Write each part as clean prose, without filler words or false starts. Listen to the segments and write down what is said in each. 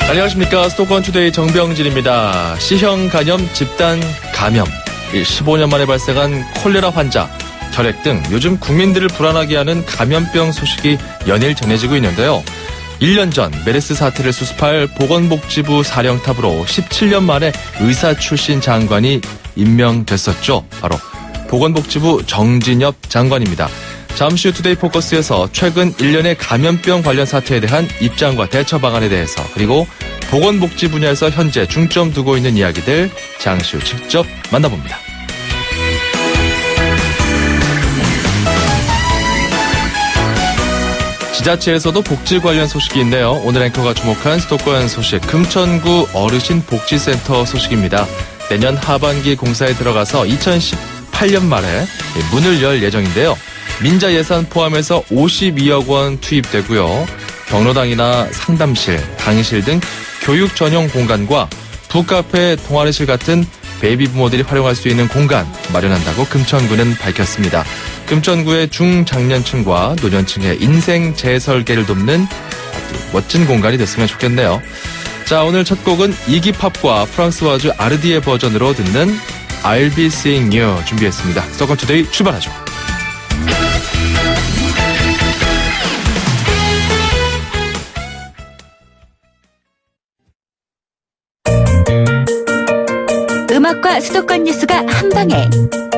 안녕하십니까. 수도권투데이 정병진입니다. C형 간염, 집단 감염, 15년 만에 발생한 콜레라 환자, 결핵 등 요즘 국민들을 불안하게 하는 감염병 소식이 연일 전해지고 있는데요. 1년 전 메르스 사태를 수습할 보건복지부 사령탑으로 17년 만에 의사 출신 장관이 임명됐었죠. 바로 보건복지부 정진엽 장관입니다. 잠시 후 투데이 포커스에서 최근 1년의 감염병 관련 사태에 대한 입장과 대처 방안에 대해서, 그리고 보건복지 분야에서 현재 중점 두고 있는 이야기들 잠시 후 직접 만나봅니다. 지자체에서도 복지 관련 소식이 있네요. 오늘 앵커가 주목한 수도권 소식, 금천구 어르신 복지센터 소식입니다. 내년 하반기 공사에 들어가서 2018년 말에 문을 열 예정인데요. 민자 예산 포함해서 52억 원 투입되고요. 경로당이나 상담실, 강의실 등 교육 전용 공간과 북카페, 동아리실 같은 베이비 부모들이 활용할 수 있는 공간 마련한다고 금천구는 밝혔습니다. 금천구의 중장년층과 노년층의 인생 재설계를 돕는 아주 멋진 공간이 됐으면 좋겠네요. 자, 오늘 첫 곡은 이기팝과 프랑스와즈 아르디에 버전으로 듣는 I'll be seeing you 준비했습니다. 수도권 투데이 출발하죠. 음악과 수도권 뉴스가 한방에,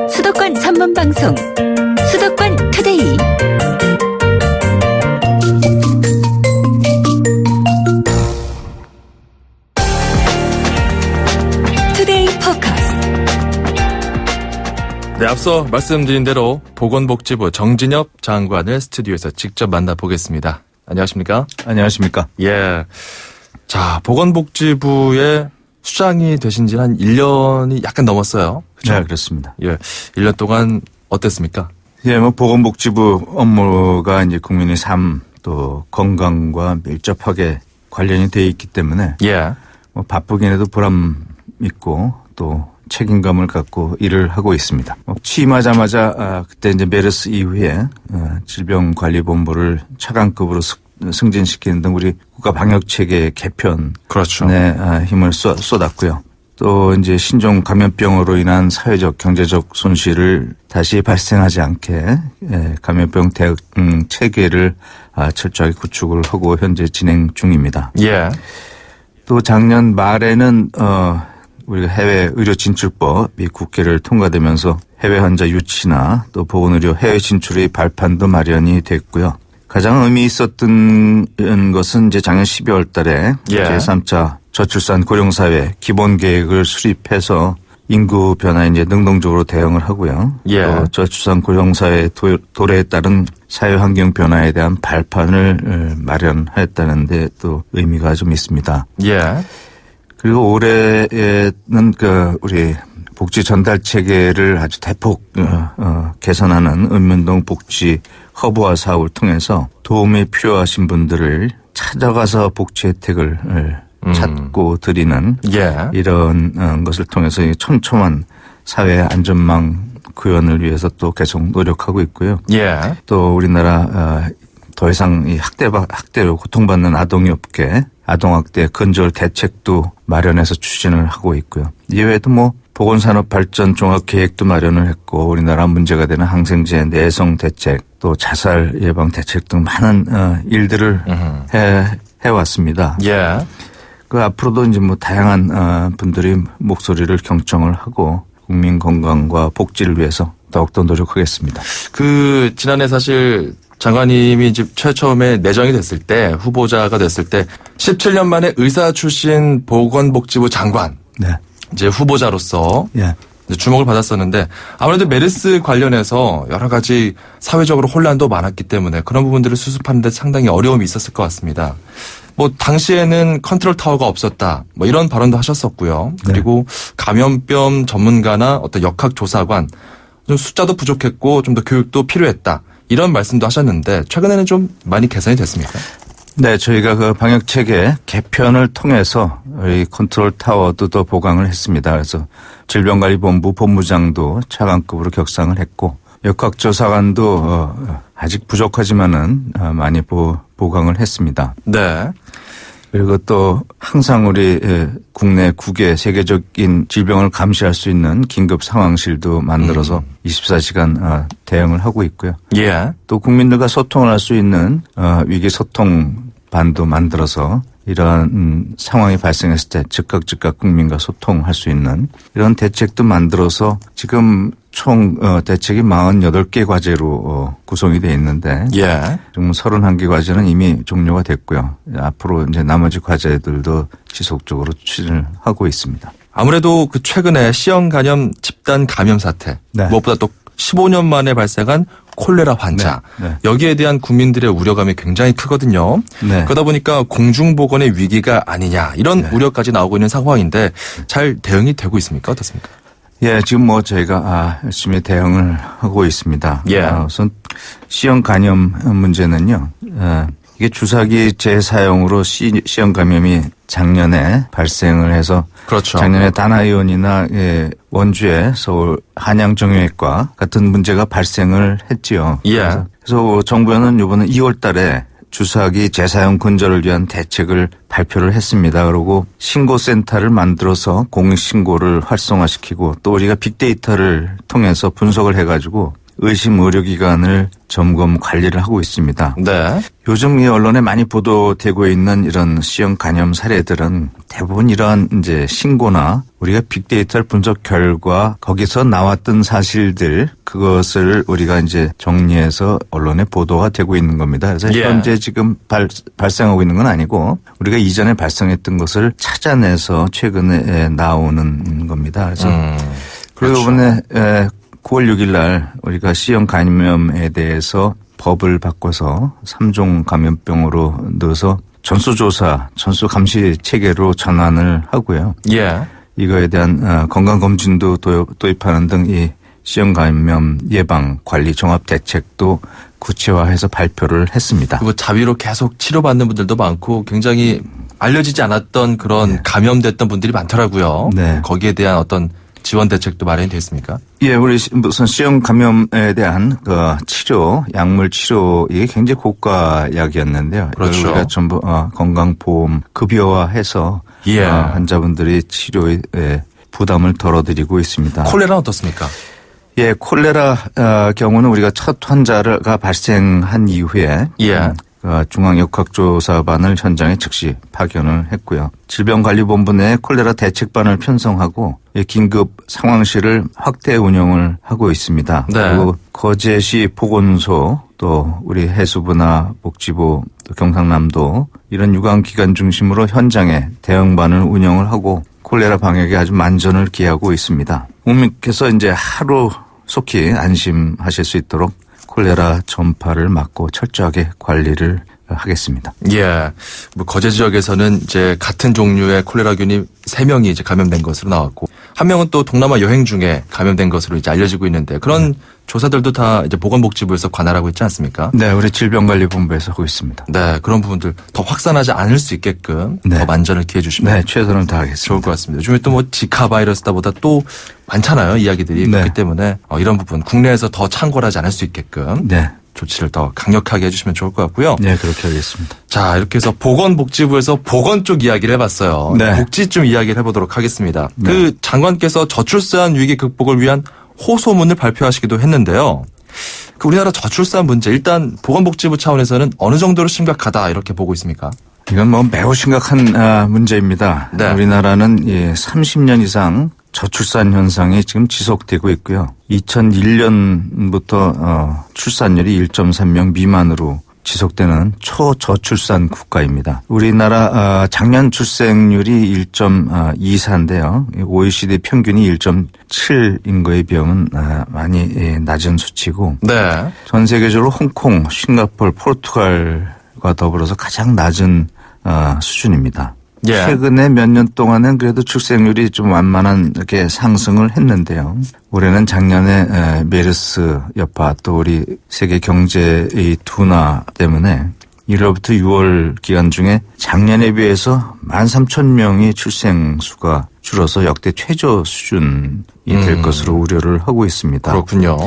수도권 전문 방송 수도권 투데이. 투데이 포커스. 네, 앞서 말씀드린 대로 보건복지부 정진엽 장관을 스튜디오에서 직접 만나보겠습니다. 안녕하십니까? 안녕하십니까? 예. 자, 보건복지부의 수장이 되신 지 한 1년이 약간 넘었어요. 그렇죠? 네, 그렇습니다. 예. 1년 동안 어땠습니까? 예, 보건복지부 업무가 이제 국민의 삶 또 건강과 밀접하게 관련이 돼 있기 때문에 예. 바쁘긴 해도 보람 있고 또 책임감을 갖고 일을 하고 있습니다. 취임하자마자 그때 이제 메르스 이후에 질병관리본부를 차관급으로 승진시키는 등 우리 국가 방역 체계 개편에 그렇죠. 힘을 쏟았고요. 또 이제 신종 감염병으로 인한 사회적 경제적 손실을 다시 발생하지 않게 감염병 대응 체계를 철저하게 구축을 하고 현재 진행 중입니다. 예. 또 작년 말에는 우리가 해외 의료 진출법이 국회를 통과되면서 해외 환자 유치나 또 보건의료 해외 진출의 발판도 마련이 됐고요. 가장 의미 있었던 것은 이제 작년 12월 달에 예. 제3차 저출산 고령사회 기본계획을 수립해서 인구 변화에 이제 능동적으로 대응을 하고요. 예. 또 저출산 고령사회 도래에 따른 사회환경 변화에 대한 발판을 마련했다는 데 또 의미가 좀 있습니다. 예. 그리고 올해는 우리 복지 전달 체계를 아주 대폭 개선하는 읍면동 복지 허브화 사업을 통해서 도움이 필요하신 분들을 찾아가서 복지 혜택을 찾고 드리는 예. 이런 것을 통해서 촘촘한 사회 안전망 구현을 위해서 또 계속 노력하고 있고요. 예. 또 우리나라 더 이상 이 학대로 고통받는 아동이 없게 아동학대 근절 대책도 마련해서 추진을 하고 있고요. 이외에도 보건산업 발전 종합 계획도 마련을 했고 우리나라 문제가 되는 항생제 내성 대책 또 자살 예방 대책 등 많은 일들을 해왔습니다. 예. 앞으로도 이제 다양한 분들이 목소리를 경청을 하고 국민 건강과 복지를 위해서 더욱더 노력하겠습니다. 지난해 사실 장관님이 이제 처음에 내정이 됐을 때, 후보자가 됐을 때 17년 만에 의사 출신 보건복지부 장관. 네. 이제 후보자로서 예. 주목을 받았었는데 아무래도 메르스 관련해서 여러 가지 사회적으로 혼란도 많았기 때문에 그런 부분들을 수습하는 데 상당히 어려움이 있었을 것 같습니다. 당시에는 컨트롤 타워가 없었다. 이런 발언도 하셨었고요. 네. 그리고 감염병 전문가나 어떤 역학조사관 좀 숫자도 부족했고 좀 더 교육도 필요했다. 이런 말씀도 하셨는데 최근에는 좀 많이 개선이 됐습니까? 네, 저희가 방역 체계 개편을 통해서 이 컨트롤 타워도 더 보강을 했습니다. 그래서 질병관리본부 본부장도 차관급으로 격상을 했고 역학조사관도 아직 부족하지만은 많이 보강을 했습니다. 네. 그리고 또 항상 우리 국내 국외 세계적인 질병을 감시할 수 있는 긴급 상황실도 만들어서 24시간 대응을 하고 있고요. 예. 또 국민들과 소통을 할 수 있는 위기 소통반도 만들어서 이러한 상황이 발생했을 때 즉각 국민과 소통할 수 있는 이런 대책도 만들어서 지금 총 대책이 48개 과제로 구성이 되어 있는데 예. 지금 31개 과제는 이미 종료가 됐고요. 앞으로 이제 나머지 과제들도 지속적으로 추진을 하고 있습니다. 아무래도 그 최근에 C형 간염 집단 감염 사태 네. 무엇보다 또 15년 만에 발생한 콜레라 환자 네. 여기에 대한 국민들의 우려감이 굉장히 크거든요. 네. 그러다 보니까 공중보건의 위기가 아니냐 이런 우려까지 나오고 있는 상황인데 잘 대응이 되고 있습니까? 어떻습니까? 예, 지금 뭐 저희가 열심히 대응을 하고 있습니다. 예. 우선 C형 간염 문제는요. 이게 주사기 재사용으로 C형 감염이 작년에 발생을 해서 그렇죠. 작년에 다나이온이나 원주의 서울 한양정형외과 같은 문제가 발생을 했지요. 예. 그래서 정부는 이번에 2월 달에 주사기 재사용 근절을 위한 대책을 발표를 했습니다. 그리고 신고센터를 만들어서 공익신고를 활성화시키고 또 우리가 빅데이터를 통해서 분석을 해가지고 의심 의료기관을 점검 관리를 하고 있습니다. 네. 요즘 이 언론에 많이 보도되고 있는 이런 C형 간염 사례들은 대부분 이러한 이제 신고나 우리가 빅데이터를 분석 결과 거기서 나왔던 사실들 그것을 우리가 이제 정리해서 언론에 보도가 되고 있는 겁니다. 그래서 예. 현재 지금 발생하고 있는 건 아니고 우리가 이전에 발생했던 것을 찾아내서 최근에 나오는 겁니다. 그래서 그리고 그렇죠. 이번에 9월 6일 날 우리가 C형 감염에 대해서 법을 바꿔서 3종 감염병으로 넣어서 전수조사, 전수감시 체계로 전환을 하고요. 예. 이거에 대한 건강검진도 도입하는 등 이 C형 감염 예방 관리 종합 대책도 구체화해서 발표를 했습니다. 그리고 자위로 계속 치료받는 분들도 많고 굉장히 알려지지 않았던 그런 감염됐던 분들이 많더라고요. 네. 거기에 대한 어떤 지원 대책도 마련이 됐습니까? 예, 우리 무슨 C형 감염에 대한 그 치료, 약물 치료 이게 굉장히 고가 약이었는데요. 그렇죠. 우리가 전부 건강보험 급여화해서 예. 환자분들이 치료에 부담을 덜어드리고 있습니다. 콜레라는 어떻습니까? 예, 콜레라 경우는 우리가 첫 환자가 발생한 이후에 예. 중앙역학조사반을 현장에 즉시 파견을 했고요. 질병관리본부 내 콜레라 대책반을 편성하고 긴급 상황실을 확대 운영을 하고 있습니다. 네. 그리고 거제시 보건소 또 우리 해수부나 복지부 또 경상남도 이런 유관기관 중심으로 현장에 대응반을 운영을 하고 콜레라 방역에 아주 만전을 기하고 있습니다. 국민께서 이제 하루 속히 안심하실 수 있도록 콜레라 전파를 막고 철저하게 관리를 하겠습니다. 예. 뭐 거제 지역에서는 이제 같은 종류의 콜레라균이 3명이 이제 감염된 것으로 나왔고 한 명은 또 동남아 여행 중에 감염된 것으로 이제 알려지고 있는데 그런 조사들도 다 이제 보건복지부에서 관할하고 있지 않습니까? 네, 우리 질병관리본부에서 하고 있습니다. 네, 그런 부분들 더 확산하지 않을 수 있게끔 네. 더 만전을 기해 주시면 네, 최선을 다하겠습니다. 좋을 것 같습니다. 요즘에 또 뭐 지카 바이러스다보다 또 많잖아요, 이야기들이. 네. 그렇기 때문에 이런 부분 국내에서 더 창궐하지 않을 수 있게끔 네, 조치를 더 강력하게 해주시면 좋을 것 같고요. 네, 그렇게 하겠습니다. 자, 이렇게 해서 보건복지부에서 보건 쪽 이야기를 해봤어요. 네. 복지 좀 이야기를 해보도록 하겠습니다. 그 장관께서 저출산 위기 극복을 위한 호소문을 발표하시기도 했는데요. 그 우리나라 저출산 문제 일단 보건복지부 차원에서는 어느 정도로 심각하다 이렇게 보고 있습니까? 이건 뭐 매우 심각한 문제입니다. 네. 우리나라는 30년 이상 저출산 현상이 지금 지속되고 있고요. 2001년부터 출산율이 1.3명 미만으로 지속되는 초저출산 국가입니다. 우리나라 작년 출생률이 1.24인데요. OECD 평균이 1.7인 거에 비하면 많이 낮은 수치고 네. 전 세계적으로 홍콩, 싱가포르, 포르투갈과 더불어서 가장 낮은 수준입니다. 예. 최근에 몇 년 동안은 그래도 출생률이 좀 완만한 이렇게 상승을 했는데요. 올해는 작년에 메르스 여파 또 우리 세계 경제의 둔화 때문에 1월부터 6월 기간 중에 작년에 비해서 13,000명이 출생 수가 줄어서 역대 최저 수준이 될 것으로 우려를 하고 있습니다. 그렇군요.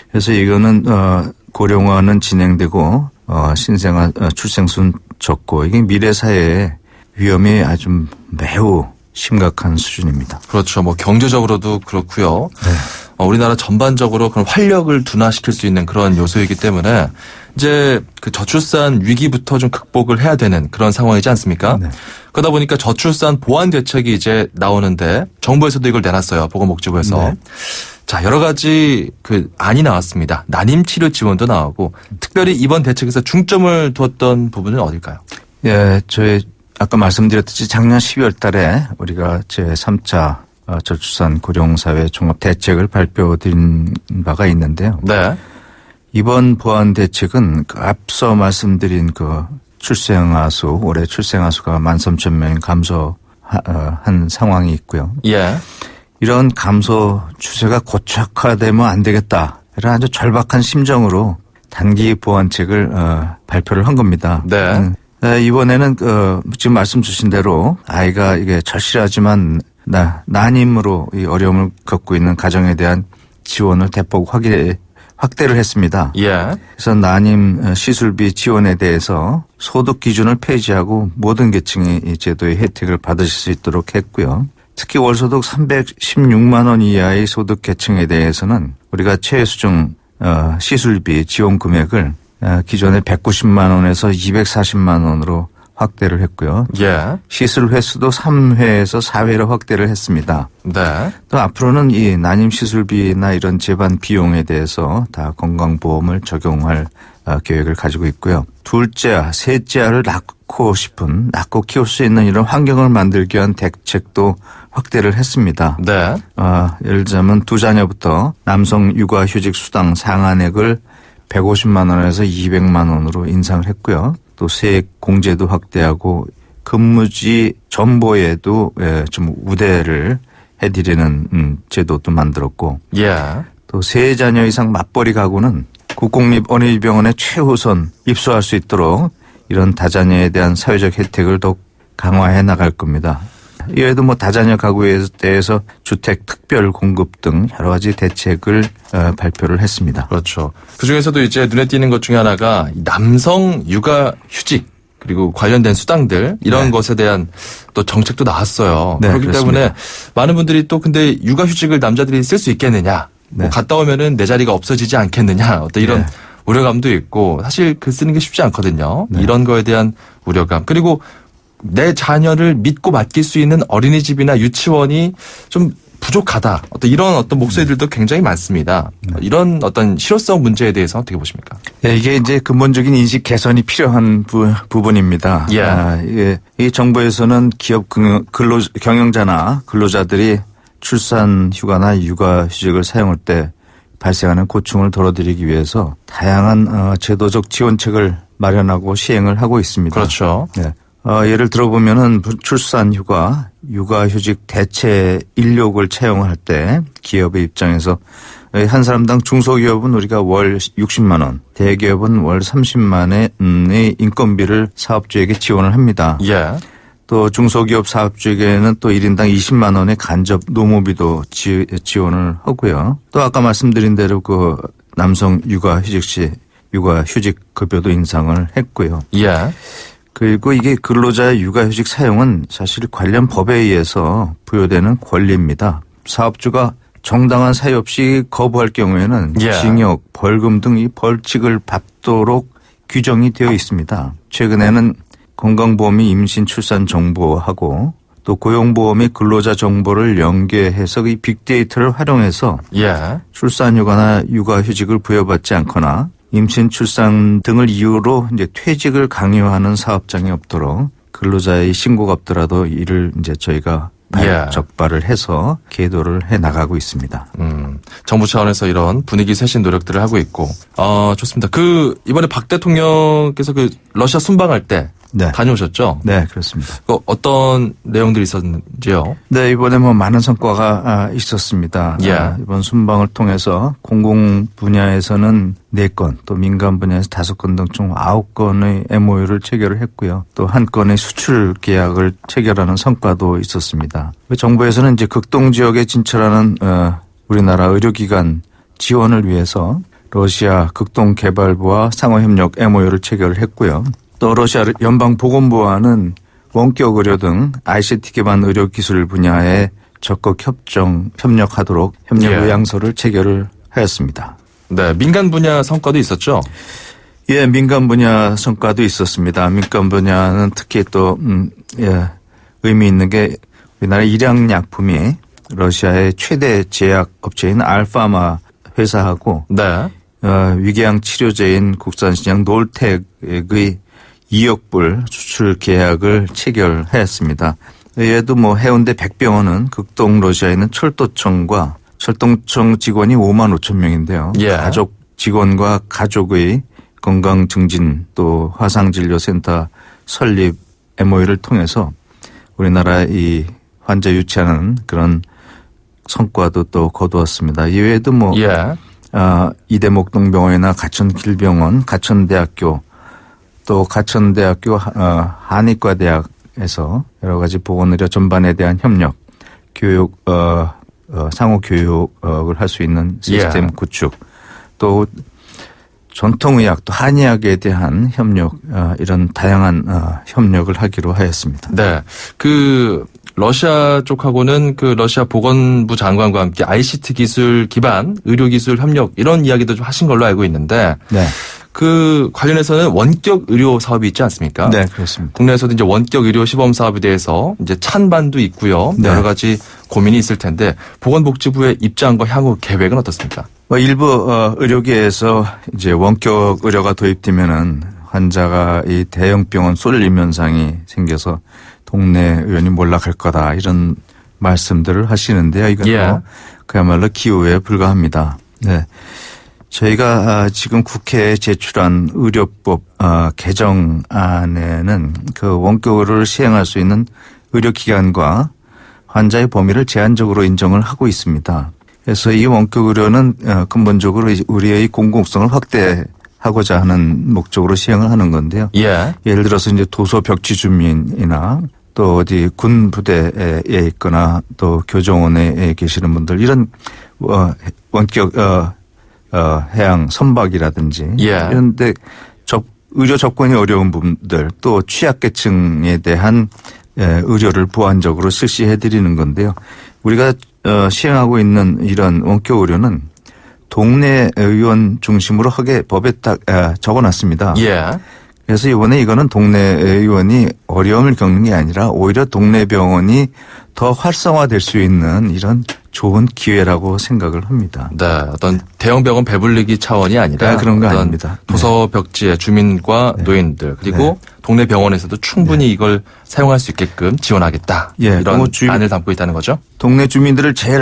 그래서 이거는 고령화는 진행되고 신생아 출생수는 적고 이게 미래 사회에 위험이 아주 매우 심각한 수준입니다. 그렇죠. 뭐 경제적으로도 그렇고요. 네. 우리나라 전반적으로 그런 활력을 둔화시킬 수 있는 그런 요소이기 때문에 이제 그 저출산 위기부터 좀 극복을 해야 되는 그런 상황이지 않습니까? 네. 그러다 보니까 저출산 보완 대책이 이제 나오는데 정부에서도 이걸 내놨어요. 보건복지부에서. 네. 자, 여러 가지 그 안이 나왔습니다. 난임 치료 지원도 나오고 특별히 이번 대책에서 중점을 두었던 부분은 어딜까요? 예, 저희 아까 말씀드렸듯이 작년 12월 달에 우리가 제3차 저출산 고령사회 종합대책을 발표드린 바가 있는데요. 네. 이번 보완 대책은 그 앞서 말씀드린 그 출생아 수, 올해 출생아 수가 13,000명이 감소한 상황이 있고요. 예. 이런 감소 추세가 고착화되면 안 되겠다. 이런 아주 절박한 심정으로 단기 보완책을 발표를 한 겁니다. 네. 이번에는 지금 말씀 주신 대로 아이가 이게 절실하지만 난임으로 이 어려움을 겪고 있는 가정에 대한 지원을 대폭 확대를 했습니다. 예. 그래서 난임 시술비 지원에 대해서 소득 기준을 폐지하고 모든 계층이 이 제도의 혜택을 받으실 수 있도록 했고요. 특히 월소득 316만 원 이하의 소득 계층에 대해서는 우리가 최수중 시술비 지원 금액을 기존의 190만 원에서 240만 원으로 확대를 했고요. 예. 시술 횟수도 3회에서 4회로 확대를 했습니다. 네. 또 앞으로는 이 난임 시술비나 이런 재반 비용에 대해서 다 건강보험을 적용할 계획을 가지고 있고요. 둘째아, 셋째아를 낳고 키울 수 있는 이런 환경을 만들기 위한 대책도 확대를 했습니다. 네. 예를 들자면 두 자녀부터 남성 육아휴직 수당 상한액을 150만 원에서 200만 원으로 인상을 했고요. 또 세액 공제도 확대하고 근무지 전보에도 좀 우대를 해드리는 제도도 만들었고, 예. 또 세 자녀 이상 맞벌이 가구는 국공립 어린이병원에 최우선 입소할 수 있도록 이런 다자녀에 대한 사회적 혜택을 더욱 강화해 나갈 겁니다. 이외에도 뭐 다자녀 가구에 대해서 주택 특별 공급 등 여러 가지 대책을 발표를 했습니다. 그렇죠. 그중에서도 이제 눈에 띄는 것 중에 하나가 남성 육아 휴직 그리고 관련된 수당들 이런 네. 것에 대한 또 정책도 나왔어요. 네, 그렇기 그렇습니다. 때문에 많은 분들이 또 근데 육아 휴직을 남자들이 쓸 수 있겠느냐? 네. 뭐 갔다 오면은 내 자리가 없어지지 않겠느냐? 어떤 이런 네. 우려감도 있고 사실 글 쓰는 게 쉽지 않거든요. 네. 이런 거에 대한 우려감 그리고 내 자녀를 믿고 맡길 수 있는 어린이집이나 유치원이 좀 부족하다. 이런 목소리들도 굉장히 많습니다. 이런 어떤 실효성 문제에 대해서 어떻게 보십니까? 네, 이게 이제 근본적인 인식 개선이 필요한 부분입니다. 예. 이 정부에서는 기업 경영자나 근로자들이 출산 휴가나 육아 휴직을 사용할 때 발생하는 고충을 덜어드리기 위해서 다양한 제도적 지원책을 마련하고 시행을 하고 있습니다. 그렇죠. 네. 예를 들어보면은 출산 휴가, 육아휴직 대체 인력을 채용할 때 기업의 입장에서 한 사람당 중소기업은 우리가 월 60만 원, 대기업은 월 30만 원의 인건비를 사업주에게 지원을 합니다. 예. 또 중소기업 사업주에게는 또 1인당 20만 원의 간접 노무비도 지원을 하고요. 또 아까 말씀드린 대로 그 남성 육아휴직 시 육아휴직 급여도 인상을 했고요. 예. 그리고 이게 근로자의 육아휴직 사용은 사실 관련 법에 의해서 부여되는 권리입니다. 사업주가 정당한 사유 없이 거부할 경우에는 예. 징역, 벌금 등 이 벌칙을 받도록 규정이 되어 있습니다. 최근에는 건강보험이 임신 출산 정보하고 또 고용보험이 근로자 정보를 연계해서 이 빅데이터를 활용해서 예. 출산휴가나 육아휴직을 부여받지 않거나 임신, 출산 등을 이유로 이제 퇴직을 강요하는 사업장이 없도록 근로자의 신고가 없더라도 이를 이제 저희가 적발을 해서 계도를 해 나가고 있습니다. 정부 차원에서 이런 분위기 쇄신 노력들을 하고 있고, 좋습니다. 이번에 박 대통령께서 러시아 순방할 때 네. 다녀오셨죠? 네, 그렇습니다. 어떤 내용들이 있었는지요? 네, 이번에 많은 성과가 있었습니다. 예. 이번 순방을 통해서 공공 분야에서는 4건, 또 민간 분야에서 5건 등 총 9건의 MOU를 체결을 했고요. 또 1건의 수출 계약을 체결하는 성과도 있었습니다. 정부에서는 이제 극동 지역에 진출하는 우리나라 의료기관 지원을 위해서 러시아 극동개발부와 상호협력 MOU를 체결을 했고요. 또 러시아 연방보건부와는 원격 의료 등 ICT 기반 의료 기술 분야에 적극 협력하도록 협력 예. 의향서를 체결을 하였습니다. 네, 민간 분야 성과도 있었죠? 예, 민간 분야 성과도 있었습니다. 민간 분야는 특히 또 의미 있는 게 우리나라 일양약품이 러시아의 최대 제약 업체인 알파마 회사하고 네. 위궤양 치료제인 국산 신약 놀텍의 2억 불 수출 계약을 체결하였습니다. 얘도 뭐 해운대 백병원은 극동 러시아에 있는 철도청과 철도청 직원이 5만 5천 명인데요. 예. 가족 직원과 가족의 건강 증진 또 화상진료센터 설립 MOU를 통해서 우리나라 이 환자 유치하는 그런 성과도 또 거두었습니다. 이외에도 뭐 예. 이대목동병원이나 가천길병원, 가천대학교 또 가천대학교 한의과대학에서 여러 가지 보건의료 전반에 대한 협력, 교육, 상호 교육을 할 수 있는 시스템 예. 구축, 또 전통의학 또 한의학에 대한 협력 이런 다양한 협력을 하기로 하였습니다. 네. 러시아 쪽하고는 러시아 보건부 장관과 함께 ICT 기술 기반 의료 기술 협력 이런 이야기도 좀 하신 걸로 알고 있는데 네, 관련해서는 원격 의료 사업이 있지 않습니까? 네 그렇습니다. 국내에서도 이제 원격 의료 시범 사업에 대해서 이제 찬반도 있고요. 네. 여러 가지 고민이 있을 텐데 보건복지부의 입장과 향후 계획은 어떻습니까? 일부 의료계에서 이제 원격 의료가 도입되면은 환자가 이 대형 병원 쏠림 현상이 생겨서 동네 의원이 몰락할 거다 이런 말씀들을 하시는데요. 이건 예. 그야말로 기우에 불과합니다. 네, 저희가 지금 국회에 제출한 의료법 개정안에는 그 원격 의료를 시행할 수 있는 의료기관과 환자의 범위를 제한적으로 인정을 하고 있습니다. 그래서 이 원격 의료는 근본적으로 우리의 공공성을 확대하고자 하는 목적으로 시행을 하는 건데요. 예. 예를 들어서 이제 도서 벽지 주민이나 또 어디 군 부대에 있거나 또 교정원에 계시는 분들 이런 원격 해양 선박이라든지 예. 이런데 의료 접근이 어려운 분들 또 취약계층에 대한 의료를 보완적으로 실시해드리는 건데요. 우리가 시행하고 있는 이런 원격 의료는 동네 의원 중심으로 하게 법에 딱 적어놨습니다. 예. 그래서 이번에 이거는 동네 의원이 어려움을 겪는 게 아니라 오히려 동네 병원이 더 활성화될 수 있는 이런 좋은 기회라고 생각을 합니다. 네, 어떤 대형 병원 배불리기 차원이 아니라 그런 거 어떤 아닙니다. 도서 벽지의 주민과 노인들 그리고 동네 병원에서도 충분히 이걸 사용할 수 있게끔 지원하겠다. 예, 이런 안을 담고 있다는 거죠. 동네 주민들을 제일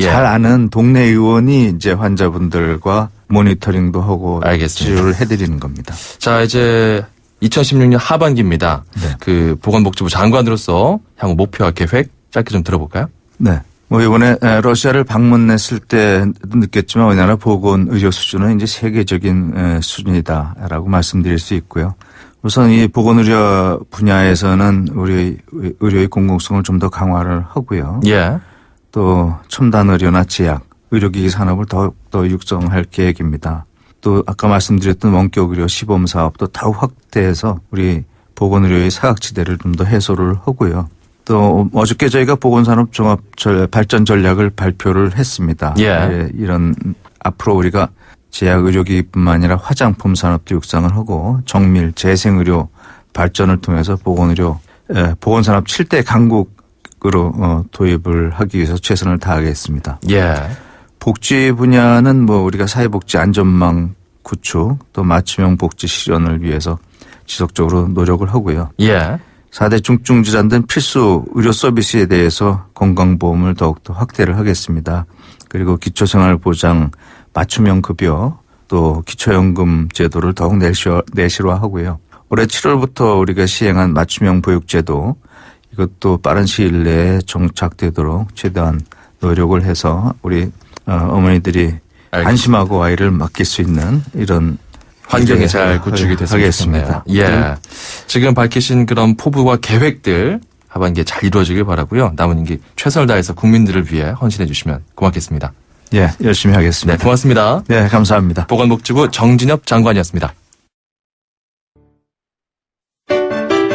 잘 아는 동네 의원이 이제 환자분들과 모니터링도 하고 알겠습니다. 치료를 해드리는 겁니다. 자, 이제 2016년 하반기입니다. 네. 보건복지부 장관으로서 향후 목표와 계획 짧게 좀 들어볼까요? 네. 이번에 러시아를 방문했을 때 느꼈지만 우리나라 보건 의료 수준은 이제 세계적인 수준이다라고 말씀드릴 수 있고요. 우선 이 보건 의료 분야에서는 우리 의료의 공공성을 좀 더 강화를 하고요. 예. 또 첨단 의료나 제약, 의료기기 산업을 더욱더 육성할 계획입니다. 또 아까 말씀드렸던 원격 의료 시범 사업도 더욱 확대해서 우리 보건 의료의 사각지대를 좀 더 해소를 하고요. 또 어저께 저희가 보건산업 종합 발전 전략을 발표를 했습니다. 예. 이런 앞으로 우리가 제약 의료기기뿐만 아니라 화장품 산업도 육성을 하고 정밀 재생의료 발전을 통해서 보건산업 7대 강국으로 도입을 하기 위해서 최선을 다하겠습니다. 예. 복지 분야는 우리가 사회복지 안전망 구축 또 맞춤형 복지 실현을 위해서 지속적으로 노력을 하고요. 예. 4대 중증질환 등 필수 의료 서비스에 대해서 건강보험을 더욱더 확대를 하겠습니다. 그리고 기초생활보장, 맞춤형 급여, 또 기초연금 제도를 더욱 내실화하고요. 올해 7월부터 우리가 시행한 맞춤형 보육제도 이것도 빠른 시일 내에 정착되도록 최대한 노력을 해서 우리 어머니들이 안심하고 아이를 맡길 수 있는 이런 환경이 잘 구축이 됐으면 좋겠네요. 예. 지금 밝히신 그런 포부와 계획들 하반기에 잘 이루어지길 바라고요. 남은 임기 최선을 다해서 국민들을 위해 헌신해 주시면 고맙겠습니다. 예, 열심히 하겠습니다. 네, 고맙습니다. 네, 감사합니다. 보건복지부 정진엽 장관이었습니다.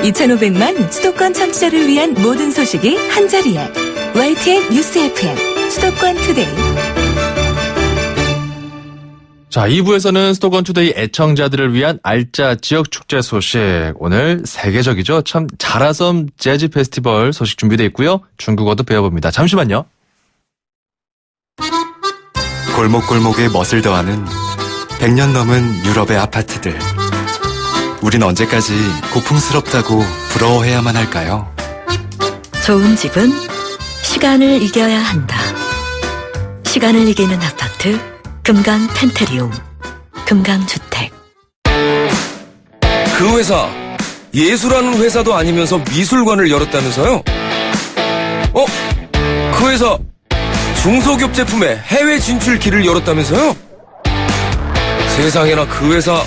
2,500만 수도권 청취자를 위한 모든 소식이 한자리에. YTN 뉴스 FM 수도권 투데이. 자, 2부에서는 수도권 투데이 애청자들을 위한 알짜 지역 축제 소식. 오늘 세계적이죠. 참 자라섬 재즈 페스티벌 소식 준비되어 있고요. 중국어도 배워봅니다. 잠시만요. 골목골목에 멋을 더하는 100년 넘은 유럽의 아파트들. 우린 언제까지 고풍스럽다고 부러워해야만 할까요? 좋은 집은 시간을 이겨야 한다. 시간을 이기는 아파트 금강 펜테리움 금강주택. 그 회사 예술하는 회사도 아니면서 미술관을 열었다면서요? 그 회사 중소기업 제품의 해외 진출길을 열었다면서요? 세상에나 그 회사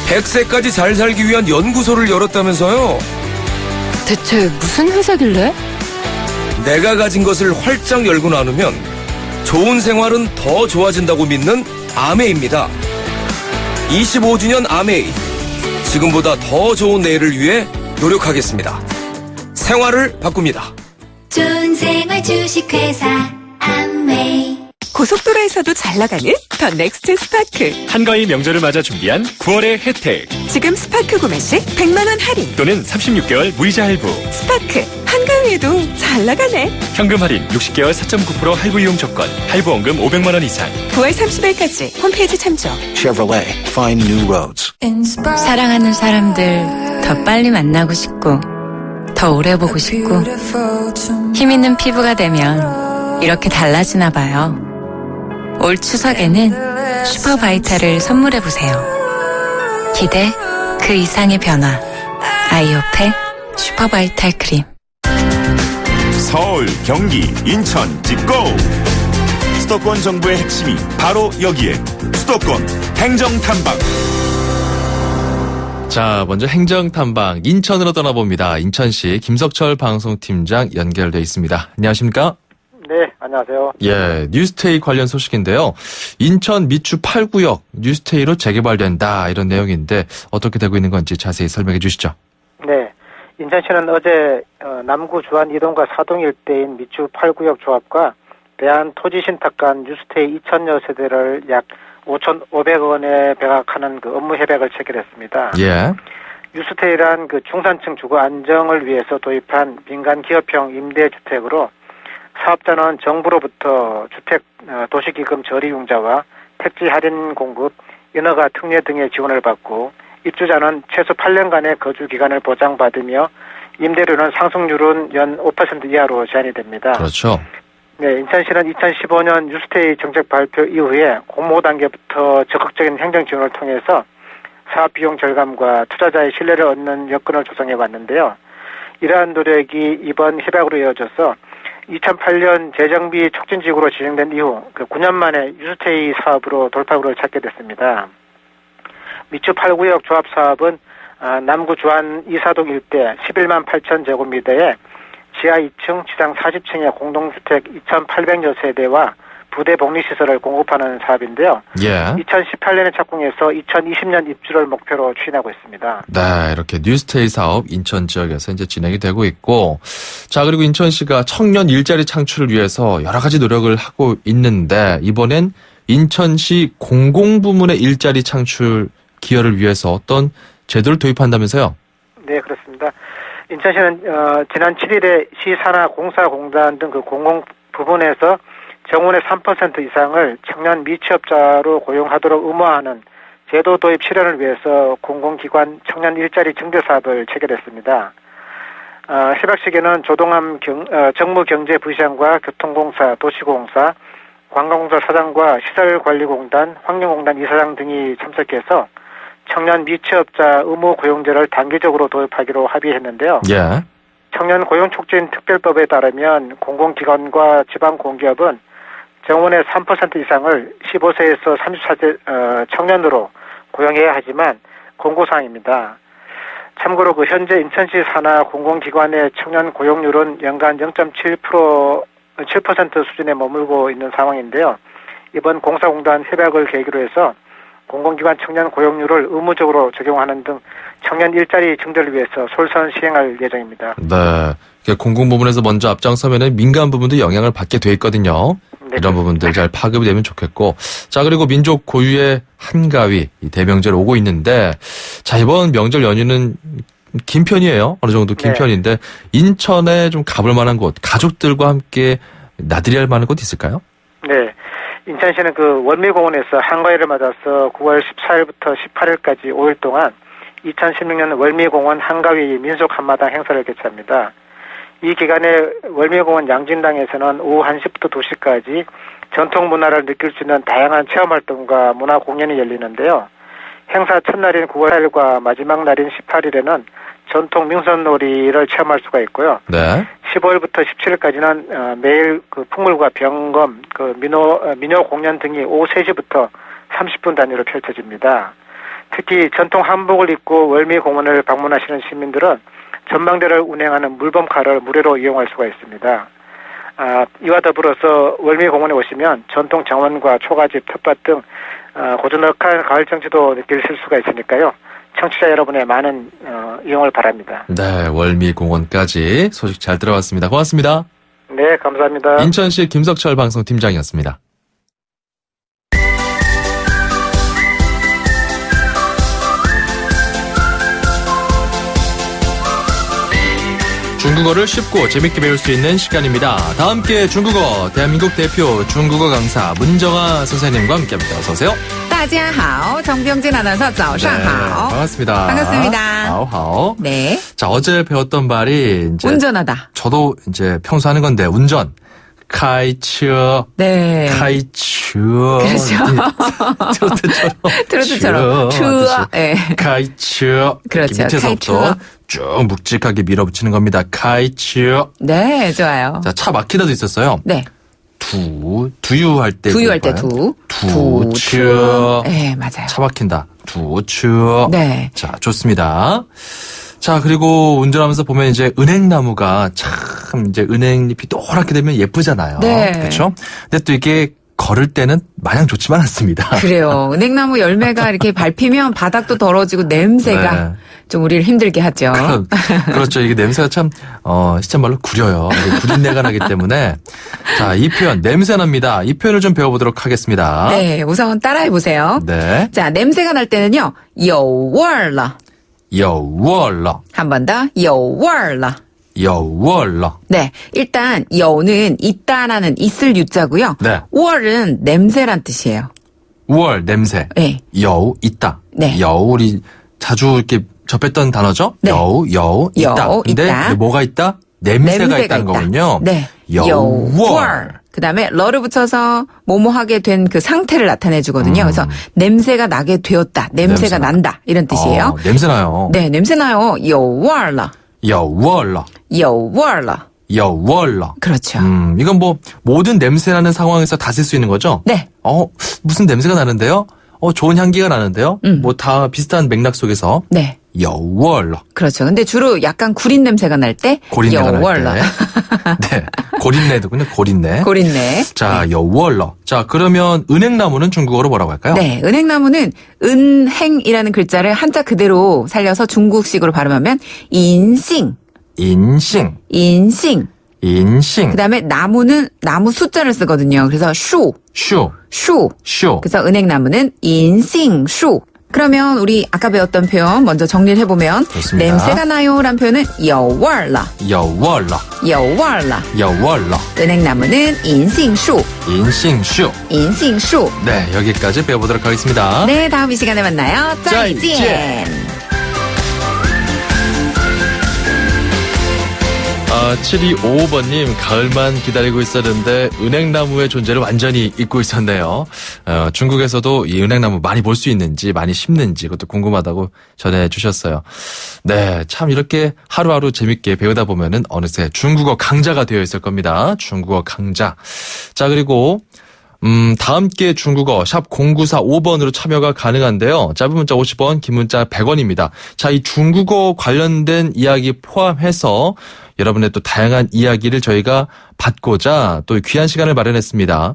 100세까지 잘 살기 위한 연구소를 열었다면서요? 대체 무슨 회사길래? 내가 가진 것을 활짝 열고 나누면 좋은 생활은 더 좋아진다고 믿는 아메이입니다. 25주년 아메이. 지금보다 더 좋은 내일을 위해 노력하겠습니다. 생활을 바꿉니다. 좋은 생활 주식회사 아메이. 고속도로에서도 잘 나가는 더 넥스트 스파크. 한가위 명절을 맞아 준비한 9월의 혜택. 지금 스파크 구매 시 100만 원 할인. 또는 36개월 무이자 할부. 스파크 한가위에도 잘 나가네. 현금 할인 60개월 4.9% 할부 이용 조건. 할부 원금 500만 원 이상. 9월 30일까지 홈페이지 참조. Chevrolet, find new roads. 사랑하는 사람들 더 빨리 만나고 싶고 더 오래 보고 싶고 힘 있는 피부가 되면 이렇게 달라지나 봐요. 올 추석에는 슈퍼바이탈을 선물해보세요. 기대 그 이상의 변화. 아이오페 슈퍼바이탈 크림. 서울, 경기, 인천, 집고! 수도권 정부의 핵심이 바로 여기에. 수도권 행정탐방. 자, 먼저 행정탐방 인천으로 떠나봅니다. 인천시 김석철 방송팀장 연결돼 있습니다. 안녕하십니까? 네, 안녕하세요. 예, 뉴스테이 관련 소식인데요. 인천 미추 8구역 뉴스테이로 재개발된다 이런 내용인데 어떻게 되고 있는 건지 자세히 설명해 주시죠. 네, 인천시는 어제 남구 주안 이동과 사동 일대인 미추 8구역 조합과 대한토지신탁관 뉴스테이 2,000여 세대를 약 5,500원에 매각하는 그 업무 협약을 체결했습니다. 예. 뉴스테이란 그 중산층 주거 안정을 위해서 도입한 민간 기업형 임대주택으로 사업자는 정부로부터 주택 도시기금 저리융자와 택지 할인 공급, 인허가 특례 등의 지원을 받고 입주자는 최소 8년간의 거주 기간을 보장받으며 임대료는 상승률은 연 5% 이하로 제한이 됩니다. 그렇죠. 네, 인천시는 2015년 뉴스테이 정책 발표 이후에 공모 단계부터 적극적인 행정 지원을 통해서 사업 비용 절감과 투자자의 신뢰를 얻는 여건을 조성해 왔는데요. 이러한 노력이 이번 협약으로 이어져서 2008년 재정비 촉진지구로 지정된 이후 그 9년 만에 뉴스테이 사업으로 돌파구를 찾게 됐습니다. 미추 8구역 조합 사업은 남구 주안 이사동 일대 11만 8천 제곱미터에 지하 2층, 지상 40층의 공동주택 2,800여 세대와 부대 복리시설을 공급하는 사업인데요. 예. 2018년에 착공해서 2020년 입주를 목표로 추진하고 있습니다. 네, 이렇게 뉴스테이 사업 인천 지역에서 이제 진행이 되고 있고, 자, 그리고 인천시가 청년 일자리 창출을 위해서 여러 가지 노력을 하고 있는데, 이번엔 인천시 공공부문의 일자리 창출 기여를 위해서 어떤 제도를 도입한다면서요? 네, 그렇습니다. 인천시는 지난 7일에 시산하공사공단 등 그 공공 부분에서 정원의 3% 이상을 청년 미취업자로 고용하도록 의무화하는 제도 도입 실현을 위해서 공공기관 청년 일자리 증대 사업을 체결했습니다. 협약식에는 조동암 정무경제부시장과 교통공사, 도시공사, 관광공사 사장과 시설관리공단, 환경공단 이사장 등이 참석해서 청년 미취업자 의무 고용제를 단계적으로 도입하기로 합의했는데요. 예. 청년 고용촉진 특별법에 따르면 공공기관과 지방공기업은 정원의 3% 이상을 15세에서 34세 청년으로 고용해야 하지만 공고사항입니다. 참고로 그 현재 인천시 산하 공공기관의 청년 고용률은 연간 0.7% 수준에 머물고 있는 상황인데요. 이번 공사공단 협약을 계기로 해서 공공기관 청년 고용률을 의무적으로 적용하는 등 청년 일자리 증대를 위해서 솔선 시행할 예정입니다. 네. 공공 부문에서 먼저 앞장서면은 민간 부분도 영향을 받게 돼 있거든요. 네, 이런 부분들 잘 파급이 되면 좋겠고. 자, 그리고 민족 고유의 한가위, 이 대명절 오고 있는데, 자, 이번 명절 연휴는 긴 편이에요. 어느 정도 긴 네. 편인데, 인천에 좀 가볼 만한 곳, 가족들과 함께 나들이 할 만한 곳 있을까요? 네. 인천시는 그 월미공원에서 한가위를 맞아서 9월 14일부터 18일까지 5일 동안 2016년 월미공원 한가위 민속 한마당 행사를 개최합니다. 이 기간에 월미공원 양진당에서는 오후 1시부터 2시까지 전통 문화를 느낄 수 있는 다양한 체험활동과 문화 공연이 열리는데요. 행사 첫날인 9월 4일과 마지막 날인 18일에는 전통 민속놀이를 체험할 수가 있고요. 네. 15일부터 17일까지는 매일 그 풍물과 병검, 그 민요 공연 등이 오후 3시부터 30분 단위로 펼쳐집니다. 특히 전통 한복을 입고 월미공원을 방문하시는 시민들은 전망대를 운행하는 물범카를 무료로 이용할 수가 있습니다. 이와 더불어서 월미공원에 오시면 전통 정원과 초가집, 텃밭 등 고즈넉한 가을 정취도 느끼실 수가 있으니까요. 청취자 여러분의 많은 이용을 바랍니다. 네, 월미공원까지 소식 잘 들어봤습니다. 고맙습니다. 네, 감사합니다. 인천시 김석철 방송팀장이었습니다. 중국어를 쉽고 재밌게 배울 수 있는 시간입니다. 다 함께 중국어, 대한민국 대표 중국어 강사 문정아 선생님과 함께합니다. 어서 오세요. 大家好, 정병진 아나운서 早上好. 반갑습니다. 반갑습니다. 하오. 네. 자, 어제 배웠던 말이 이제 운전하다. 저도 이제 평소 하는 건데 운전. 카이처. 네. 카이처. 그렇죠. 트로트처럼. 추어. 네. 카이처. 그렇죠. 밑에서부터 쭉 묵직하게 밀어붙이는 겁니다. 카이처. 네, 좋아요. 자, 차 막히다도 있었어요. 네. 두유할 때. 두유할 때 두. 두추. 네, 맞아요. 차 막힌다. 두추. 네. 자, 좋습니다. 자, 그리고 운전하면서 보면 이제 은행나무가 참 이제 은행잎이 노랗게 되면 예쁘잖아요. 네. 그렇죠? 근데 또 이게 걸을 때는 마냥 좋지만 않습니다. 그래요. 은행나무 열매가 이렇게 밟히면 바닥도 더러워지고 냄새가 네. 좀 우리를 힘들게 하죠. 그렇죠. 이게 냄새가 참, 시쳇말로 구려요. 구린내가 나기 때문에. 자, 이 표현, 냄새 납니다. 이 표현을 좀 배워보도록 하겠습니다. 네, 우선 따라해보세요. 네. 자, 냄새가 날 때는요, 有味儿了. 有味了. 한 번 더, 有味儿了. 有味了. 네, 일단 여는 있다라는 있을 유자고요. 네. 월은 냄새란 뜻이에요. 월, 냄새. 네. 여, 있다. 네. 여, 우리 자주 이렇게 접했던 단어죠? 네. 여, 있다. 근데 있다. 뭐가 있다? 냄새가 있다는 거군요. 네. 여월. 그 다음에 러를 붙여서 뭐뭐하게 된 그 상태를 나타내 주거든요. 그래서 냄새가 나게 되었다. 냄새가 난다. 이런 뜻이에요. 냄새 나요. 네, 냄새 나요. 有味儿了. 有味了. 有味儿了. 有味了. 그렇죠. 이건 뭐 모든 냄새 나는 상황에서 다 쓸 수 있는 거죠? 네. 무슨 냄새가 나는데요? 좋은 향기가 나는데요? 뭐 다 비슷한 맥락 속에서. 네. 有味了. 그렇죠. 근데 주로 약간 구린 냄새가 날 때. 고린내가 有味儿了. 날 때. 네. 고린내도군요. 고린내. 고린내. 자, 有味了. 자, 그러면 은행나무는 중국어로 뭐라고 할까요? 네. 은행나무는 은행이라는 글자를 한자 그대로 살려서 중국식으로 발음하면 인싱. 인싱. 인싱. 인싱. 그다음에 나무는 나무 숫자를 쓰거든요. 그래서 슈. 슈. 슈. 슈. 그래서 은행나무는 인싱슈. 그러면 우리 아까 배웠던 표현 먼저 정리를 해보면 좋습니다. 냄새가 나요란 표현은 有味儿了.有味了.有味儿了.有味了. 은행나무는 인싱슈. 인싱슈. 인싱슈. 네, 여기까지 배워보도록 하겠습니다. 네, 다음 이 시간에 만나요. 再见. 7255번님, 가을만 기다리고 있었는데 은행나무의 존재를 완전히 잊고 있었네요. 중국에서도 이 은행나무 많이 볼 수 있는지, 많이 심는지, 그것도 궁금하다고 전해주셨어요. 네, 참 이렇게 하루하루 재밌게 배우다 보면은 어느새 중국어 강자가 되어 있을 겁니다. 중국어 강자. 자, 그리고 다 함께 중국어 샵 0945번으로 참여가 가능한데요. 짧은 문자 50원, 긴 문자 100원입니다. 자, 이 중국어 관련된 이야기 포함해서 여러분의 또 다양한 이야기를 저희가 받고자 또 귀한 시간을 마련했습니다.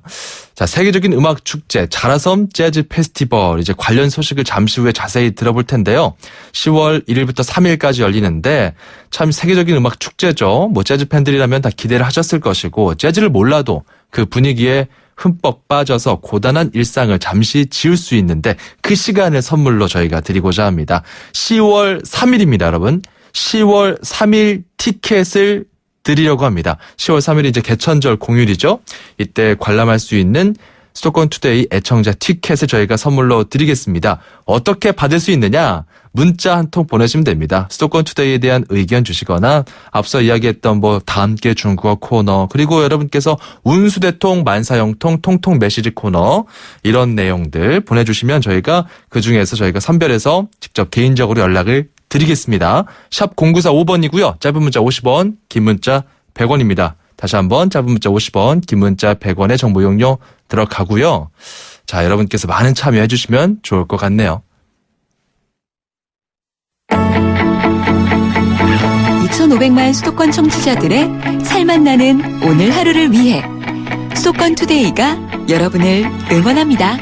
자, 세계적인 음악 축제 자라섬 재즈 페스티벌 이제 관련 소식을 잠시 후에 자세히 들어볼 텐데요. 10월 1일부터 3일까지 열리는데 참 세계적인 음악 축제죠. 뭐 재즈 팬들이라면 다 기대를 하셨을 것이고 재즈를 몰라도 그 분위기에 흠뻑 빠져서 고단한 일상을 잠시 지울 수 있는데 그 시간을 선물로 저희가 드리고자 합니다. 10월 3일입니다, 여러분. 10월 3일 티켓을 드리려고 합니다. 10월 3일이 이제 개천절 공휴일이죠. 이때 관람할 수 있는 수도권 투데이 애청자 티켓을 저희가 선물로 드리겠습니다. 어떻게 받을 수 있느냐? 문자 한 통 보내시면 됩니다. 수도권 투데이에 대한 의견 주시거나 앞서 이야기했던 뭐 다 함께 중국어 코너 그리고 여러분께서 운수대통 만사형통 통통 메시지 코너 이런 내용들 보내주시면 저희가 그중에서 저희가 선별해서 직접 개인적으로 연락을 드리겠습니다. 샵 0945번이고요. 짧은 문자 50원, 긴 문자 100원입니다. 다시 한번 짧은 문자 50원, 긴 문자 100원의 정보 용료 들어가고요. 자, 여러분께서 많은 참여해 주시면 좋을 것 같네요. 2,500만 수도권 청취자들의 살맛 나는 오늘 하루를 위해 수도권 투데이가 여러분을 응원합니다.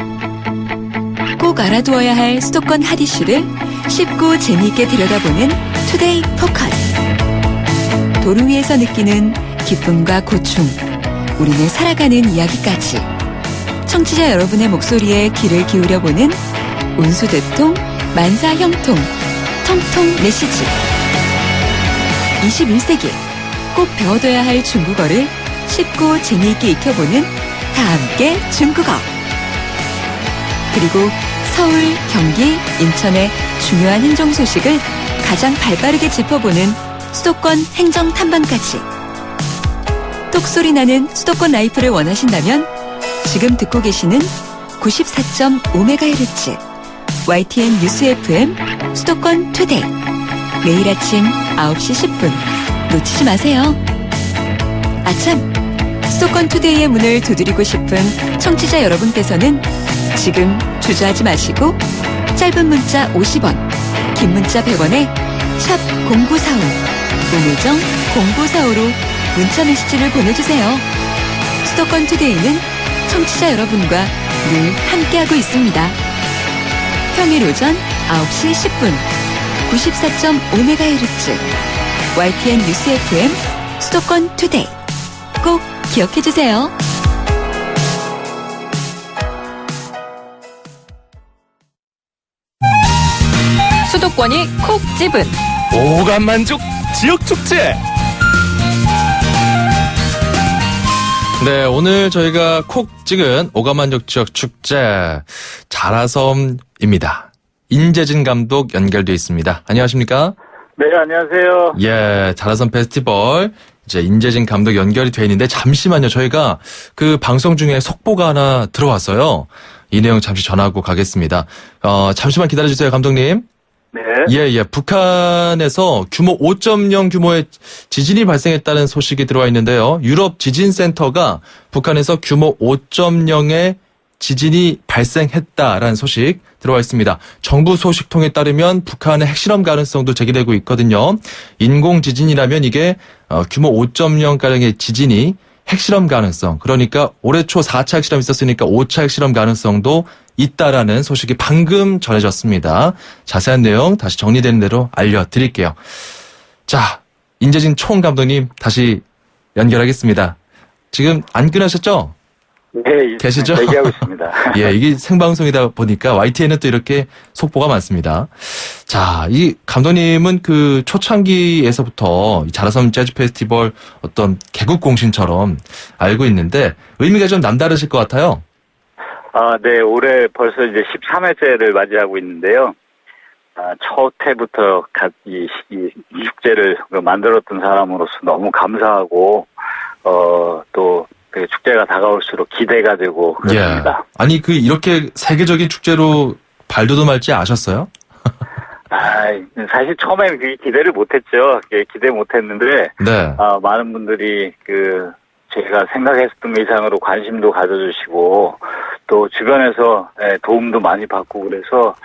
꼭 알아두어야 할 수도권 핫 이슈를 쉽고 재미있게 들여다보는 투데이 포커스. 도로 위에서 느끼는 기쁨과 고충, 우리네 살아가는 이야기까지 청취자 여러분의 목소리에 귀를 기울여보는 운수대통 만사형통 통통 메시지. 21세기 꼭 배워둬야 할 중국어를 쉽고 재미있게 익혀보는 다 함께 중국어. 그리고 서울, 경기, 인천의 중요한 행정 소식을 가장 발빠르게 짚어보는 수도권 행정 탐방까지. 똑소리 나는 수도권 라이프를 원하신다면 지금 듣고 계시는 94.5MHz YTN 뉴스 FM 수도권 투데이 매일 아침 9시 10분 놓치지 마세요. 아참, 수도권 투데이의 문을 두드리고 싶은 청취자 여러분께서는 지금 주저하지 마시고 짧은 문자 50원, 긴 문자 100원에 샵 0945, 우물정 0945로 문자 메시지를 보내주세요. 수도권 투데이는 청취자 여러분과 늘 함께하고 있습니다. 평일 오전 9시 10분 94.5MHz YTN 뉴스 FM 수도권 투데이 꼭 기억해주세요. 수도권이 콕 집은 오감만족 지역축제. 네, 오늘 저희가 콕 찍은 오감만족 지역 축제 자라섬입니다. 인재진 감독 연결돼 있습니다. 안녕하십니까? 네, 안녕하세요. 예, 자라섬 페스티벌 이제 인재진 감독 연결이 돼 있는데 잠시만요. 저희가 그 방송 중에 속보가 하나 들어왔어요. 이 내용 잠시 전하고 가겠습니다. 잠시만 기다려주세요, 감독님. 네. 예. 북한에서 규모 5.0 규모의 지진이 발생했다는 소식이 들어와 있는데요. 유럽 지진센터가 북한에서 규모 5.0의 지진이 발생했다라는 소식 들어와 있습니다. 정부 소식통에 따르면 북한의 핵실험 가능성도 제기되고 있거든요. 인공 지진이라면 이게 규모 5.0가량의 지진이 핵실험 가능성, 그러니까 올해 초 4차 핵실험이 있었으니까 5차 핵실험 가능성도 있다라는 소식이 방금 전해졌습니다. 자세한 내용 다시 정리되는 대로 알려드릴게요. 자, 인재진 총감독님 다시 연결하겠습니다. 지금 안 끊으셨죠? 네, 계시죠? 얘기하고 있습니다. 예, 이게 생방송이다 보니까 YTN은 또 이렇게 속보가 많습니다. 자, 이 감독님은 그 초창기에서부터 이 자라섬 재즈 페스티벌 어떤 개국 공신처럼 알고 있는데 의미가 좀 남다르실 것 같아요. 네, 올해 벌써 이제 13회째를 맞이하고 있는데요. 첫 해부터 이 축제를 만들었던 사람으로서 너무 감사하고, 또, 축제가 다가올수록 기대가 되고 그렇습니다. 예. 아니, 이렇게 세계적인 축제로 발돋도 말지 아셨어요? 사실 처음에는 기대를 못했죠. 기대 못했는데, 네. 많은 분들이 제가 생각했던 것 이상으로 관심도 가져주시고 또 주변에서 도움도 많이 받고 그래서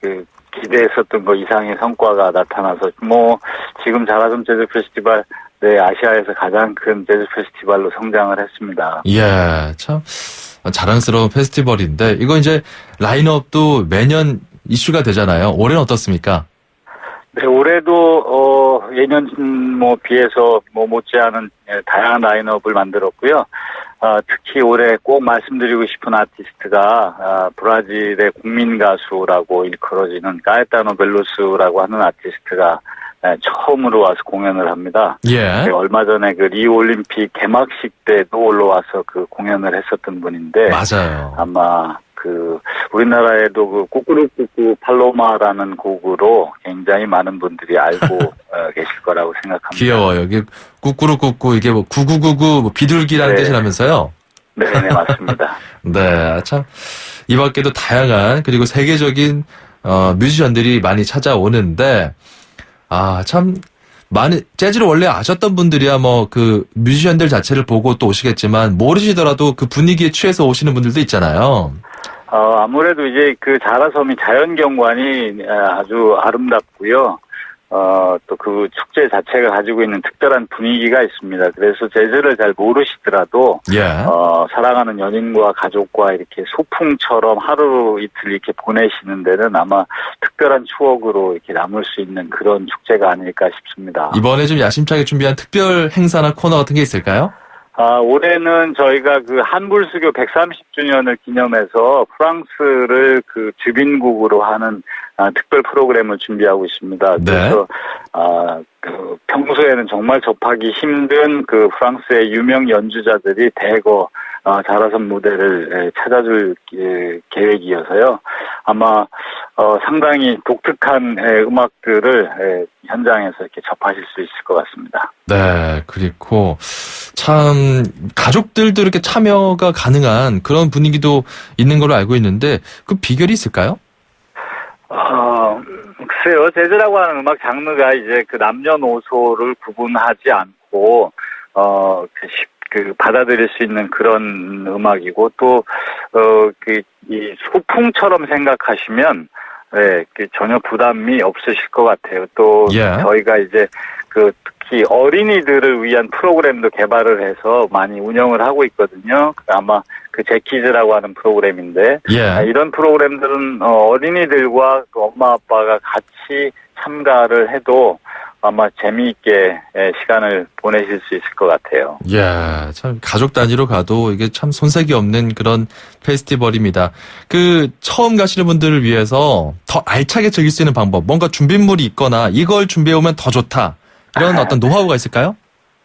그 기대했었던 것 이상의 성과가 나타나서 뭐 지금 자라섬 재즈 페스티벌 아시아에서 가장 큰 재즈 페스티벌로 성장을 했습니다. 예, 참 자랑스러운 페스티벌인데 이거 이제 라인업도 매년 이슈가 되잖아요. 올해는 어떻습니까? 네, 올해도 예년 비해서 못지않은 다양한 라인업을 만들었고요. 특히 올해 꼭 말씀드리고 싶은 아티스트가 브라질의 국민 가수라고 일컬어지는 까에타노 벨로스라고 하는 아티스트가 처음으로 와서 공연을 합니다. 예. 얼마 전에 그 리우 올림픽 개막식 때도 올라와서 그 공연을 했었던 분인데. 맞아요. 아마 우리나라에도 그 꾸꾸루꾸꾸 팔로마라는 곡으로 굉장히 많은 분들이 알고 계실 거라고 생각합니다. 귀여워요. 이게 꾸꾸루꾸꾸 이게 뭐 9999 비둘기라는 뜻이라면서요? 네, 맞습니다. 네, 참 이 밖에도 다양한 그리고 세계적인 뮤지션들이 많이 찾아오는데 참 많이 재즈를 원래 아셨던 분들이야 뭐 그 뮤지션들 자체를 보고 또 오시겠지만 모르시더라도 그 분위기에 취해서 오시는 분들도 있잖아요. 아무래도 이제 그 자라섬이 자연 경관이 아주 아름답고요. 또 그 축제 자체가 가지고 있는 특별한 분위기가 있습니다. 그래서 재즈를 잘 모르시더라도 사랑하는 연인과 가족과 이렇게 소풍처럼 하루 이틀 이렇게 보내시는 데는 아마 특별한 추억으로 이렇게 남을 수 있는 그런 축제가 아닐까 싶습니다. 이번에 좀 야심차게 준비한 특별 행사나 코너 같은 게 있을까요? 올해는 저희가 그 한불수교 130주년을 기념해서 프랑스를 그 주빈국으로 하는 특별 프로그램을 준비하고 있습니다. 그래서 그 평소에는 정말 접하기 힘든 그 프랑스의 유명 연주자들이 대거 자라섬 무대를 찾아줄 계획이어서요. 아마 상당히 독특한 음악들을 현장에서 이렇게 접하실 수 있을 것 같습니다. 네, 그리고 참 가족들도 이렇게 참여가 가능한 그런 분위기도 있는 걸로 알고 있는데 그 비결이 있을까요? 글쎄요. 재즈라고 하는 음악 장르가 이제 그 남녀노소를 구분하지 않고 받아들일 수 있는 그런 음악이고 또 이 소풍처럼 생각하시면 전혀 부담이 없으실 것 같아요. 또 저희가 이제 특히 어린이들을 위한 프로그램도 개발을 해서 많이 운영을 하고 있거든요. 아마 그 제키즈라고 하는 프로그램인데 이런 프로그램들은 어린이들과 엄마 아빠가 같이 참가를 해도 아마 재미있게 시간을 보내실 수 있을 것 같아요. 예, 참 가족 단위로 가도 이게 참 손색이 없는 그런 페스티벌입니다. 처음 가시는 분들을 위해서 더 알차게 즐길 수 있는 방법, 뭔가 준비물이 있거나 이걸 준비해 오면 더 좋다. 이런 어떤 노하우가 있을까요?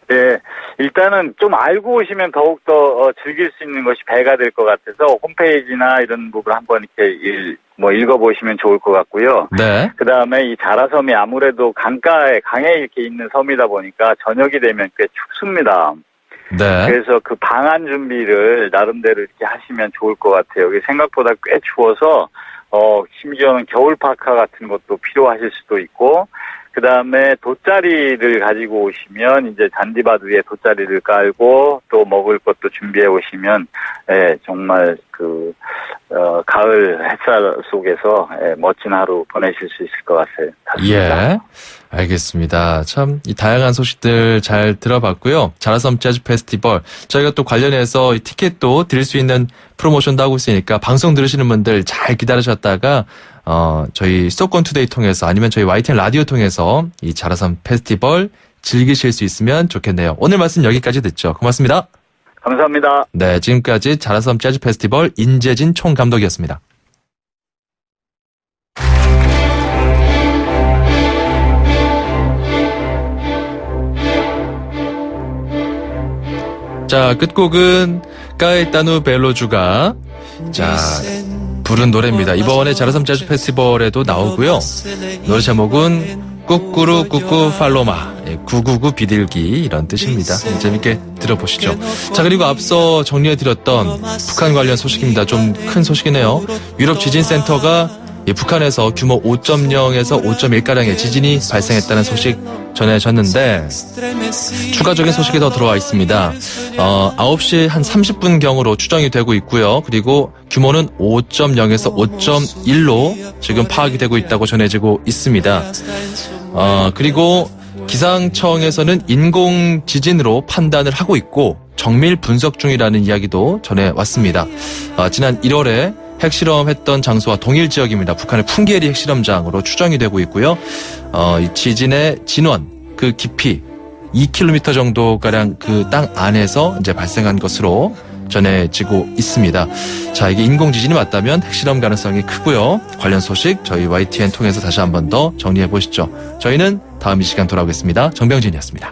네, 일단은 좀 알고 오시면 더욱더 즐길 수 있는 것이 배가 될 것 같아서 홈페이지나 이런 부분을 한번 이렇게 읽어보시면 좋을 것 같고요. 네. 그 다음에 이 자라섬이 아무래도 강에 이렇게 있는 섬이다 보니까 저녁이 되면 꽤 춥습니다. 네. 그래서 그 방한 준비를 나름대로 이렇게 하시면 좋을 것 같아요. 이게 생각보다 꽤 추워서 심지어는 겨울 파카 같은 것도 필요하실 수도 있고, 그 다음에 돗자리를 가지고 오시면 이제 잔디밭 위에 돗자리를 깔고 또 먹을 것도 준비해 오시면 정말 가을 햇살 속에서 멋진 하루 보내실 수 있을 것 같습니다. 예, 알겠습니다. 참 이 다양한 소식들 잘 들어봤고요. 자라섬 재즈 페스티벌 저희가 또 관련해서 이 티켓도 드릴 수 있는 프로모션도 하고 있으니까 방송 들으시는 분들 잘 기다리셨다가 저희 수도권 투데이 통해서 아니면 저희 YTN 라디오 통해서 이 자라섬 페스티벌 즐기실 수 있으면 좋겠네요. 오늘 말씀 여기까지 듣죠. 고맙습니다. 감사합니다. 네, 지금까지 자라섬 재즈 페스티벌 인재진 총감독이었습니다. 자, 끝곡은 까에타누 벨로주가 부른 노래입니다. 이번에 자라섬 재즈 페스티벌에도 나오고요. 노래 제목은 꾸꾸루꾸꾸 팔로마 999 비둘기 이런 뜻입니다. 재밌게 들어보시죠. 자, 그리고 앞서 정리해드렸던 북한 관련 소식입니다. 좀 큰 소식이네요. 유럽 지진센터가 이 북한에서 규모 5.0에서 5.1가량의 지진이 발생했다는 소식 전해졌는데 추가적인 소식이 더 들어와 있습니다. 9시 한 30분경으로 추정이 되고 있고요. 그리고 규모는 5.0에서 5.1로 지금 파악이 되고 있다고 전해지고 있습니다. 그리고 기상청에서는 인공 지진으로 판단을 하고 있고 정밀 분석 중이라는 이야기도 전해왔습니다. 지난 1월에 핵실험했던 장소와 동일 지역입니다. 북한의 풍계리 핵실험장으로 추정이 되고 있고요. 이 지진의 진원, 그 깊이 2km 정도가량 그 땅 안에서 이제 발생한 것으로 전해지고 있습니다. 자, 이게 인공지진이 맞다면 핵실험 가능성이 크고요. 관련 소식 저희 YTN 통해서 다시 한 번 더 정리해 보시죠. 저희는 다음 이 시간 돌아오겠습니다. 정병진이었습니다.